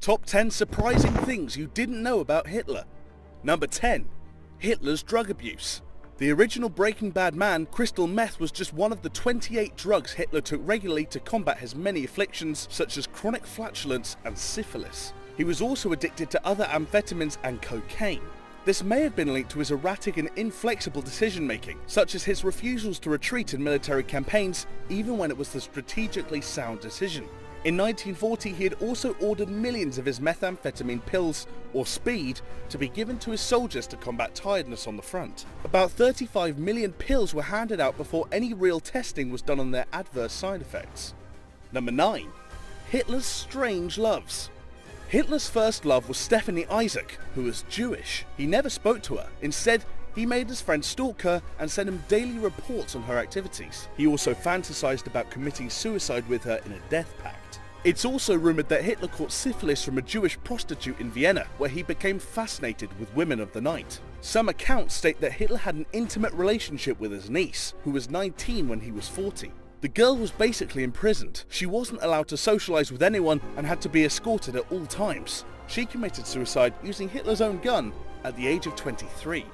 Top 10 surprising things you didn't know about Hitler. Number 10. Hitler's drug abuse. The original Breaking Bad man, crystal meth, was just one of the 28 drugs Hitler took regularly to combat his many afflictions such as chronic flatulence and syphilis. He was also addicted to other amphetamines and cocaine. This may have been linked to his erratic and inflexible decision-making, such as his refusals to retreat in military campaigns, even when it was the strategically sound decision. In 1940, he had also ordered millions of his methamphetamine pills, or speed, to be given to his soldiers to combat tiredness on the front. About 35 million pills were handed out before any real testing was done on their adverse side effects. Number 9. Hitler's strange loves. Hitler's first love was Stephanie Isaac, who was Jewish. He never spoke to her. Instead, he made his friend stalk her and send him daily reports on her activities. He also fantasized about committing suicide with her in a death pact. It's also rumored that Hitler caught syphilis from a Jewish prostitute in Vienna, where he became fascinated with women of the night. Some accounts state that Hitler had an intimate relationship with his niece, who was 19 when he was 40. The girl was basically imprisoned. She wasn't allowed to socialize with anyone and had to be escorted at all times. She committed suicide using Hitler's own gun at the age of 23.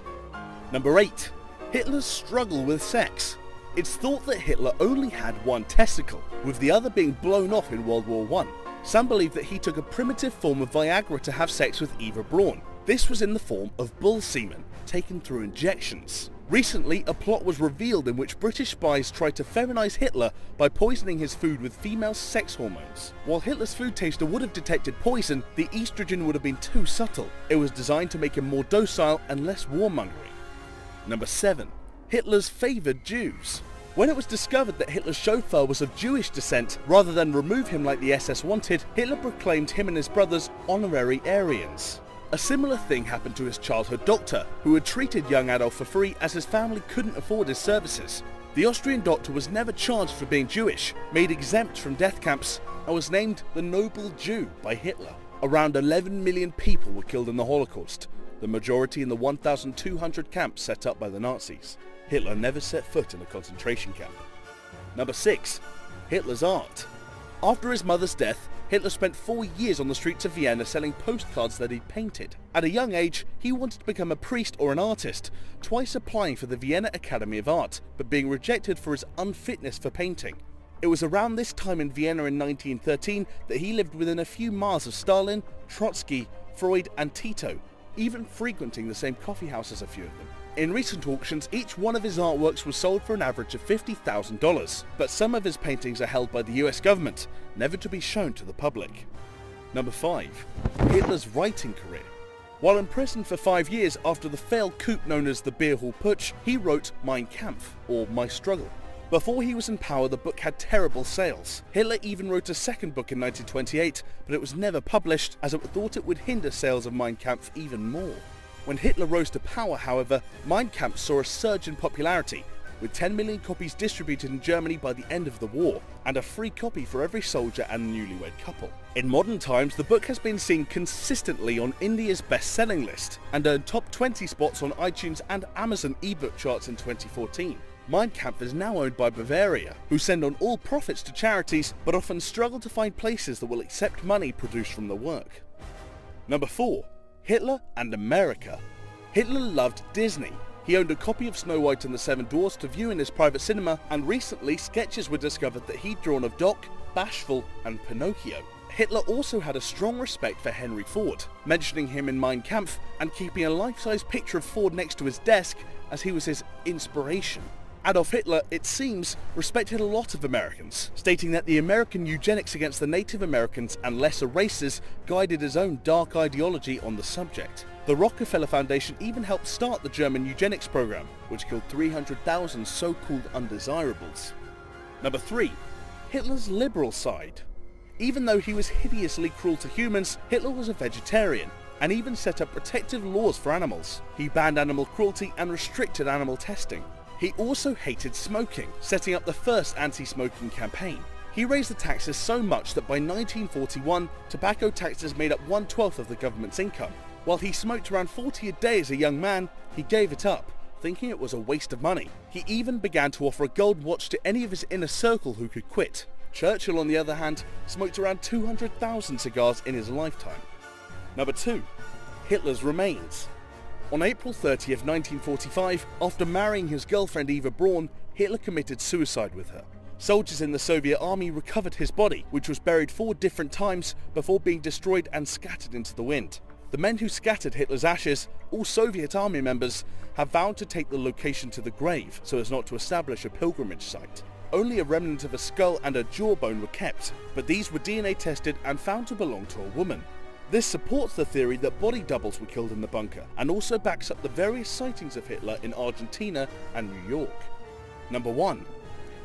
Number 8. Hitler's struggle with sex. It's thought that Hitler only had one testicle, with the other being blown off in World War I. Some believe that he took a primitive form of Viagra to have sex with Eva Braun. This was in the form of bull semen, taken through injections. Recently, a plot was revealed in which British spies tried to feminize Hitler by poisoning his food with female sex hormones. While Hitler's food taster would have detected poison, the estrogen would have been too subtle. It was designed to make him more docile and less warmongering. Number 7. Hitler's favoured Jews. When it was discovered that Hitler's chauffeur was of Jewish descent, rather than remove him like the SS wanted, Hitler proclaimed him and his brothers honorary Aryans. A similar thing happened to his childhood doctor, who had treated young Adolf for free as his family couldn't afford his services. The Austrian doctor was never charged for being Jewish, made exempt from death camps, and was named the Noble Jew by Hitler. Around 11 million people were killed in the Holocaust, the majority in the 1,200 camps set up by the Nazis. Hitler never set foot in a concentration camp. Number 6. Hitler's art. After his mother's death, Hitler spent 4 years on the streets of Vienna selling postcards that he'd painted. At a young age, he wanted to become a priest or an artist, twice applying for the Vienna Academy of Art, but being rejected for his unfitness for painting. It was around this time in Vienna in 1913 that he lived within a few miles of Stalin, Trotsky, Freud and Tito, even frequenting the same coffee house as a few of them. In recent auctions, each one of his artworks was sold for an average of $50,000, but some of his paintings are held by the US government, never to be shown to the public. Number 5. Hitler's writing career. While imprisoned for 5 years after the failed coup known as the Beer Hall Putsch, he wrote Mein Kampf, or My Struggle. Before he was in power, the book had terrible sales. Hitler even wrote a second book in 1928, but it was never published as it thought it would hinder sales of Mein Kampf even more. When Hitler rose to power, however, Mein Kampf saw a surge in popularity, with 10 million copies distributed in Germany by the end of the war, and a free copy for every soldier and newlywed couple. In modern times, the book has been seen consistently on India's best-selling list, and earned top 20 spots on iTunes and Amazon ebook charts in 2014. Mein Kampf is now owned by Bavaria, who send on all profits to charities, but often struggle to find places that will accept money produced from the work. Number 4. Hitler and America. Hitler loved Disney. He owned a copy of Snow White and the Seven Dwarfs to view in his private cinema, and recently sketches were discovered that he'd drawn of Doc, Bashful and Pinocchio. Hitler also had a strong respect for Henry Ford, mentioning him in Mein Kampf and keeping a life-size picture of Ford next to his desk as he was his inspiration. Adolf Hitler, it seems, respected a lot of Americans, stating that the American eugenics against the Native Americans and lesser races guided his own dark ideology on the subject. The Rockefeller Foundation even helped start the German eugenics program, which killed 300,000 so-called undesirables. Number 3. Hitler's liberal side. Even though he was hideously cruel to humans, Hitler was a vegetarian, and even set up protective laws for animals. He banned animal cruelty and restricted animal testing. He also hated smoking, setting up the first anti-smoking campaign. He raised the taxes so much that by 1941, tobacco taxes made up 1/12 of the government's income. While he smoked around 40 a day as a young man, he gave it up, thinking it was a waste of money. He even began to offer a gold watch to any of his inner circle who could quit, Churchill, on the other hand, smoked around 200,000 cigars in his lifetime. Number 2. Hitler's remains. On April 30th, 1945, after marrying his girlfriend Eva Braun, Hitler committed suicide with her. Soldiers in the Soviet army recovered his body, which was buried 4 different times before being destroyed and scattered into the wind. The men who scattered Hitler's ashes, all Soviet army members, have vowed to take the location to the grave so as not to establish a pilgrimage site. Only a remnant of a skull and a jawbone were kept, but these were DNA tested and found to belong to a woman. This supports the theory that body doubles were killed in the bunker, and also backs up the various sightings of Hitler in Argentina and New York. Number 1.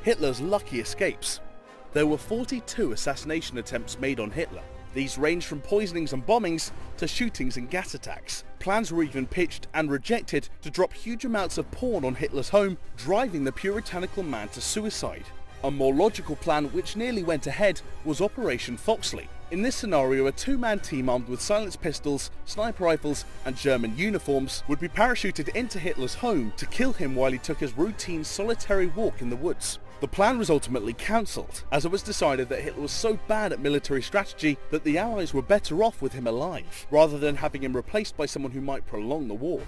Hitler's lucky escapes. There were 42 assassination attempts made on Hitler. These ranged from poisonings and bombings to shootings and gas attacks. Plans were even pitched and rejected to drop huge amounts of porn on Hitler's home, driving the puritanical man to suicide. A more logical plan, which nearly went ahead, was Operation Foxley. In this scenario, a 2-man team armed with silenced pistols, sniper rifles and German uniforms would be parachuted into Hitler's home to kill him while he took his routine solitary walk in the woods. The plan was ultimately cancelled, as it was decided that Hitler was so bad at military strategy that the Allies were better off with him alive, rather than having him replaced by someone who might prolong the war.